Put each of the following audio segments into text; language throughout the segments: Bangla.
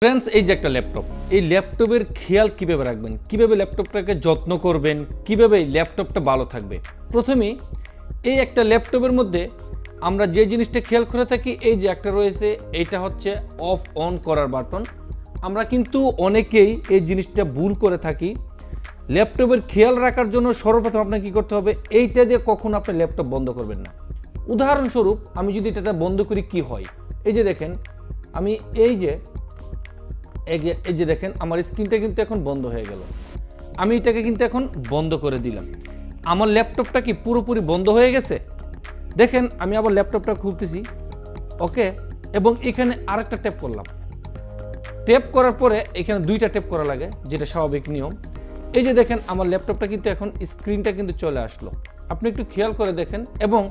ফ্রেন্ডস, এই যে একটা ল্যাপটপ, এই ল্যাপটপের খেয়াল কিভাবে রাখবেন, কিভাবে ল্যাপটপটাকে যত্ন করবেন, কিভাবে এই ল্যাপটপটা ভালো থাকবে। প্রথমেই এই একটা ল্যাপটপের মধ্যে আমরা যে জিনিসটা খেয়াল করে থাকি, এই যে একটা রয়েছে, এইটা হচ্ছে অফ অন করার বাটন। আমরা কিন্তু অনেকেই এই জিনিসটা ভুল করে থাকি। ল্যাপটপের খেয়াল রাখার জন্য সর্বপ্রথম আপনাকে কী করতে হবে, এইটা দিয়ে কখনো আপনি ল্যাপটপ বন্ধ করবেন না। উদাহরণস্বরূপ আমি যদি এটা বন্ধ করি কি হয়, এই যে দেখেন, আমি এই যে দেখেন আমার স্ক্রিনটা কিন্তু এখন বন্ধ হয়ে গেল। আমি এটাকে কিন্তু এখন বন্ধ করে দিলাম। আমার ল্যাপটপটা কি পুরোপুরি বন্ধ হয়ে গেছে? দেখেন আমি আবার ল্যাপটপটা খুলতেছি, ওকে, এবং এখানে আরেকটা ট্যাপ করলাম। ট্যাপ করার পরে এখানে দুইটা ট্যাপ করা লাগে, যেটা স্বাভাবিক নিয়ম। এই যে দেখেন আমার ল্যাপটপটা কিন্তু এখন স্ক্রিনটা কিন্তু চলে আসলো। আপনি একটু খেয়াল করে দেখেন, এবং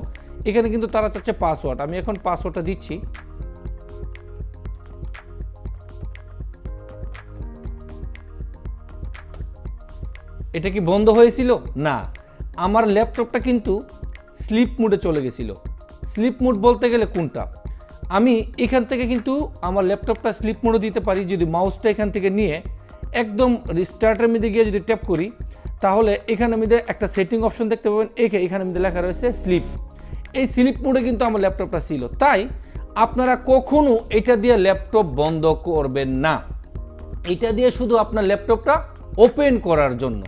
এখানে কিন্তু তারা চাচ্ছে পাসওয়ার্ড। আমি এখন পাসওয়ার্ডটা দিচ্ছি। এটা কি বন্ধ হয়েছিল? না, আমার ল্যাপটপটা কিন্তু স্লিপ মোডে চলে গেছিল। স্লিপ মোড বলতে গেলে কোনটা, আমি এখান থেকে কিন্তু আমার ল্যাপটপটা স্লিপ মোডে দিতে পারি। যদি মাউসটা এখান থেকে নিয়ে একদম রিস্টার্টের মধ্যে গিয়ে যদি ট্যাপ করি, তাহলে এখানে মধ্যে একটা সেটিং অপশন দেখতে পাবেন। এখানে মধ্যে লেখা রয়েছে স্লিপ। এই স্লিপ মোডে কিন্তু আমার ল্যাপটপটা ছিল। তাই আপনারা কখনো এটা দিয়ে ল্যাপটপ বন্ধ করবেন না। এটা দিয়ে শুধু আপনার ল্যাপটপটা ওপেন করার জন্য।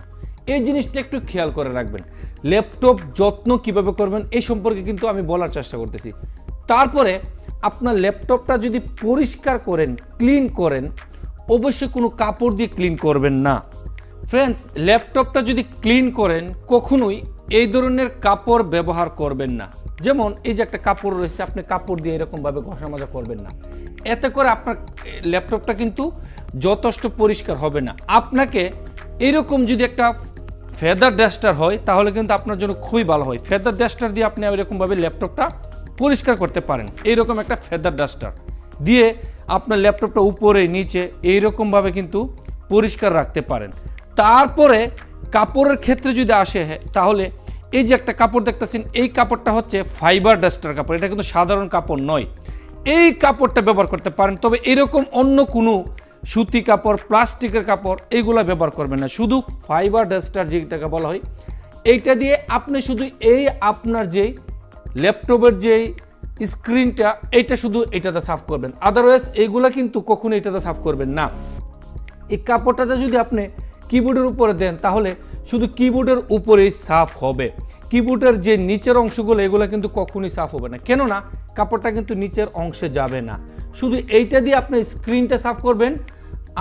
এই জিনিসটা একটু খেয়াল করে রাখবেন। ল্যাপটপ যত্ন কিভাবে করবেন এই সম্পর্কে কিন্তু আমি বলার চেষ্টা করতেছি। তারপরে আপনার ল্যাপটপটা যদি পরিষ্কার করেন, ক্লিন করেন, অবশ্যই কোনো কাপড় দিয়ে ক্লিন করবেন না। ফ্রেন্ডস, ল্যাপটপটা যদি ক্লিন করেন, কখনোই এই ধরনের কাপড় ব্যবহার করবেন না। যেমন এই যে একটা কাপড় রয়েছে, আপনি কাপড় দিয়ে এরকমভাবে ঘষা মাজা করবেন না। এতে করে আপনার ল্যাপটপটা কিন্তু যথেষ্ট পরিষ্কার হবে না। আপনাকে এরকম যদি একটা ফেদার ডাস্টার হয়, তাহলে কিন্তু আপনার জন্য খুবই ভালো হয়। ফেদার ডাস্টার দিয়ে আপনি এরকমভাবে ল্যাপটপটা পরিষ্কার করতে পারেন। এইরকম একটা ফেদার ডাস্টার দিয়ে আপনার ল্যাপটপটা উপরে নিচে এইরকমভাবে কিন্তু পরিষ্কার রাখতে পারেন। তারপরে কাপড়ের ক্ষেত্রে যদি আসে, তাহলে এই যে একটা কাপড় দেখতেছেন, এই কাপড়টা হচ্ছে ফাইবার ডাস্টার কাপড়। এটা কিন্তু সাধারণ কাপড় নয়। এই কাপড়টা ব্যবহার করতে পারেন, তবে এরকম অন্য কোনো সুতি কাপড়, প্লাস্টিকের কাপড় এইগুলো ব্যবহার করবেন না। শুধু ফাইবার ডাস্টার যেটাকে বলা হয়, এইটা দিয়ে আপনি শুধু এই আপনার যেই ল্যাপটপের যেই স্ক্রিনটা, এইটা শুধু এটাতে সাফ করবেন। আদারওয়াইজ এইগুলা কিন্তু কখনো এটাতে সাফ করবেন না। এই কাপড়টাতে যদি আপনি কিবোর্ডের উপরে দেন, তাহলে শুধু কিবোর্ডের উপরেই সাফ হবে। কিবোর্ডের যে নিচের অংশগুলো, এগুলো কিন্তু কখনোই সাফ হবে না, কেননা কাপড়টা কিন্তু নিচের অংশে যাবে না। শুধু এইটা দিয়ে আপনি স্ক্রিনটা সাফ করবেন,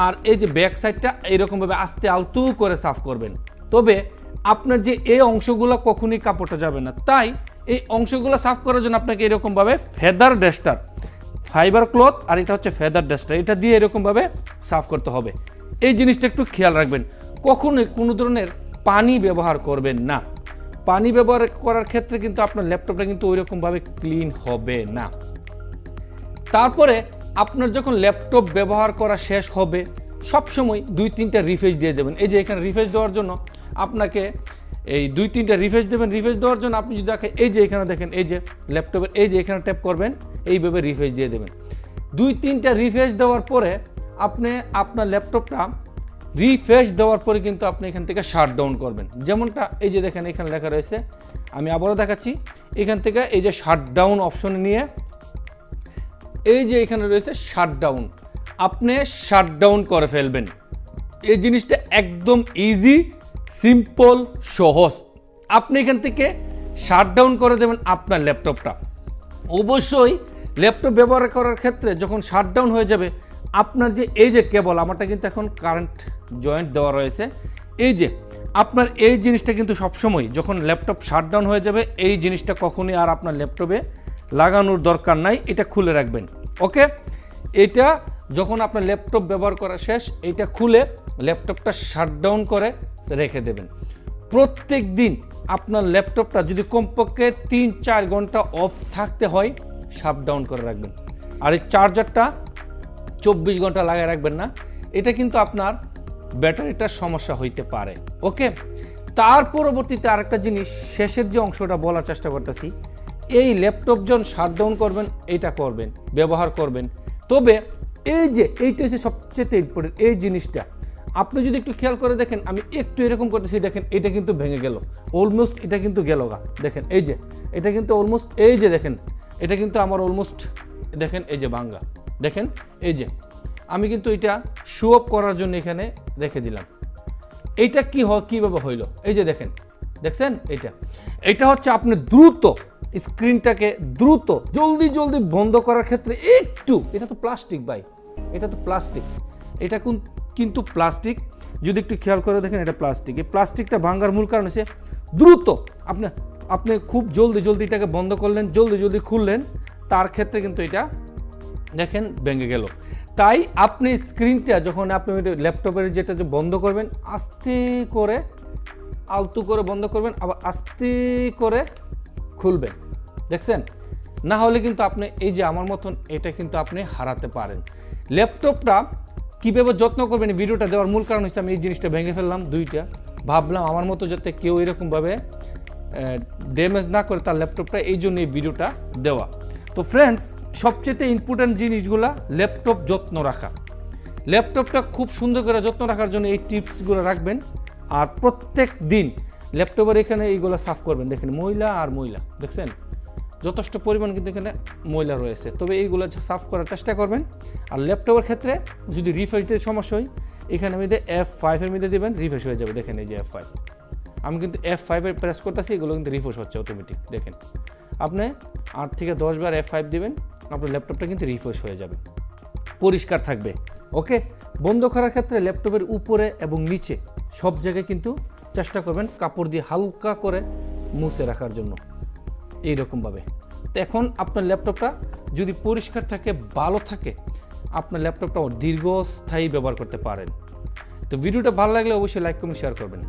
আর এই যে ব্যাক সাইডটা এইরকমভাবে আস্তে আলতু করে সাফ করবেন। তবে আপনার যে এই অংশগুলো কখনোই কাপড়টা যাবে না। তাই এই অংশগুলো সাফ করার জন্য আপনাকে এরকমভাবে ফেদার ডাস্টার, ফাইবার ক্লথ আর এটা হচ্ছে ফেদার ডাস্টার, এটা দিয়ে এরকমভাবে সাফ করতে হবে। এই জিনিসটা একটু খেয়াল রাখবেন। কখনোই কোনো ধরনের পানি ব্যবহার করবেন না। পানি ব্যবহার করার ক্ষেত্রে কিন্তু আপনার ল্যাপটপটা কিন্তু ওইরকমভাবে ক্লিন হবে না। তারপরে আপনার যখন ল্যাপটপ ব্যবহার করা শেষ হবে, সবসময় 2-3টা রিফ্রেশ দিয়ে দেবেন। এই যে এখানে রিফ্রেশ দেওয়ার জন্য আপনাকে এই 2-3টা রিফ্রেশ দেবেন। রিফ্রেশ দেওয়ার জন্য আপনি যদি দেখেন, এই যে এখানে দেখেন, এই যে ল্যাপটপের এই যে এখানে ট্যাপ করবেন, এইভাবে রিফ্রেশ দিয়ে দেবেন। 2-3টা রিফ্রেশ দেওয়ার পরে আপনি আপনার ল্যাপটপটা রিফ্রেশ দেওয়ার পরে কিন্তু আপনি এখান থেকে শাট ডাউন করবেন। যেমনটা এই যে দেখেন এখানে লেখা রয়েছে, আমি আবারও দেখাচ্ছি। এখান থেকে এই যে শাট ডাউন অপশন নিয়ে, এই যে এখানে রয়েছে শাট ডাউন, আপনি শাট ডাউন করে ফেলবেন। এই জিনিসটা একদম ইজি, সিম্পল, সহজ। আপনি এখান থেকে শাট ডাউন করে দেবেন আপনার ল্যাপটপটা। অবশ্যই ল্যাপটপ ব্যবহার করার ক্ষেত্রে যখন শাট ডাউন হয়ে যাবে, আপনার যে এই যে কেবল, আমারটা কিন্তু এখন কারেন্ট জয়েন্ট দেওয়া রয়েছে, এই যে আপনার এই জিনিসটা কিন্তু সবসময় যখন ল্যাপটপ শাট ডাউন হয়ে যাবে, এই জিনিসটা কখনই আর আপনার ল্যাপটপে লাগানোর দরকার নাই। এটা খুলে রাখবেন, ওকে। এটা যখন আপনার ল্যাপটপ ব্যবহার করা শেষ, এটা খুলে ল্যাপটপটা শাট ডাউন করে রেখে দেবেন। প্রত্যেক দিন আপনার ল্যাপটপটা যদি কমপক্ষে 3-4 ঘন্টা অফ থাকতে হয়, শাট ডাউন করে রাখবেন। আর এই চার্জারটা 24 ঘন্টা লাগিয়ে রাখবেন না, এটা কিন্তু আপনার ব্যাটারিটার সমস্যা হইতে পারে, ওকে। তার পরবর্তীতে আরেকটা জিনিস, শেষের যে অংশটা বলার চেষ্টা করতেছি, এই ল্যাপটপ যখন শাট ডাউন করবেন, এইটা করবেন, ব্যবহার করবেন, তবে এই যে এইটা হচ্ছে সবচেয়ে ইম্পর্টেন্ট এই জিনিসটা। আপনি যদি একটু খেয়াল করে দেখেন, আমি একটু এরকম করতেছি, দেখেন এটা কিন্তু ভেঙে গেল, অলমোস্ট এটা কিন্তু গেল গা। দেখেন এই যে এটা কিন্তু অলমোস্ট, এই যে দেখেন এটা কিন্তু আমার অলমোস্ট, দেখেন এই যে ভাঙ্গা। দেখেন এই যে আমি কিন্তু এটা শো অফ করার জন্য এখানে রেখে দিলাম। এইটা কি হয়, কীভাবে হইলো, এই যে দেখেন, দেখছেন এটা হচ্ছে আপনি দ্রুত স্ক্রিনটাকে দ্রুত জলদি জলদি বন্ধ করার ক্ষেত্রে একটু, এটা তো প্লাস্টিক ভাই, এটা তো প্লাস্টিক, এটা কিন্তু প্লাস্টিক, যদি একটু খেয়াল করে দেখেন এটা প্লাস্টিক। এই প্লাস্টিকটা ভাঙার মূল কারণ হচ্ছে দ্রুত আপনি খুব জলদি জলদি এটাকে বন্ধ করলেন, জলদি জলদি খুললেন, তার ক্ষেত্রে কিন্তু এটা দেখেন ভেঙে গেল। তাই আপনি স্ক্রিনটা যখন আপনি ল্যাপটপের যেটা যে বন্ধ করবেন, আস্তে করে আলতু করে বন্ধ করবেন, আবার আস্তে করে খুলবেন, দেখছেন? না হলে কিন্তু আপনি এই যে আমার মতন এটা কিন্তু আপনি হারাতে পারেন। ল্যাপটপটা কীভাবে যত্ন করবেন, ভিডিওটা দেওয়ার মূল কারণ হচ্ছে আমি এই জিনিসটা ভেঙে ফেললাম দুইটা, ভাবলাম আমার মতো যাতে কেউ এরকমভাবে ড্যামেজ না করে তার ল্যাপটপটা, এই জন্য এই ভিডিওটা দেওয়া। তো ফ্রেন্ডস, সবচেয়ে ইম্পর্ট্যান্ট জিনিসগুলা ল্যাপটপ যত্ন রাখা। ল্যাপটপটা খুব সুন্দর করে যত্ন রাখার জন্য এই টিপসগুলো রাখবেন। আর প্রত্যেক দিন ল্যাপটপের এখানে এইগুলো সাফ করবেন। দেখেন ময়লা আর ময়লা, দেখছেন যথেষ্ট পরিমাণ কিন্তু এখানে ময়লা রয়েছে, তবে এইগুলো সাফ করার চেষ্টা করবেন। আর ল্যাপটপের ক্ষেত্রে যদি রিফ্রেশ দিতে সমস্যা হয়, এখানে মধ্যে F5 এর মধ্যে দেবেন, রিফ্রেশ হয়ে যাবে। দেখেন এই যে F5, আমি কিন্তু F5 এর প্রেস করতেছি, এগুলো কিন্তু রিফ্রেশ হচ্ছে অটোমেটিক। দেখেন আপনি 8 থেকে 10 বার F5 দিবেন, আপনার ল্যাপটপটা কিন্তু রিফ্রেশ হয়ে যাবে, পরিষ্কার থাকবে। ওকে, বন্ধ করার ক্ষেত্রে ল্যাপটপের উপরে এবং নিচে সব জায়গায় কিন্তু চেষ্টা করবেন কাপড় দিয়ে হালকা করে মুছে রাখার জন্য, এইরকমভাবে। তো এখন আপনার ল্যাপটপটা যদি পরিষ্কার থাকে, ভালো থাকে, আপনার ল্যাপটপটা দীর্ঘস্থায়ী ব্যবহার করতে পারেন। তো ভিডিওটা ভালো লাগলে অবশ্যই লাইক কমেন্ট শেয়ার করবেন।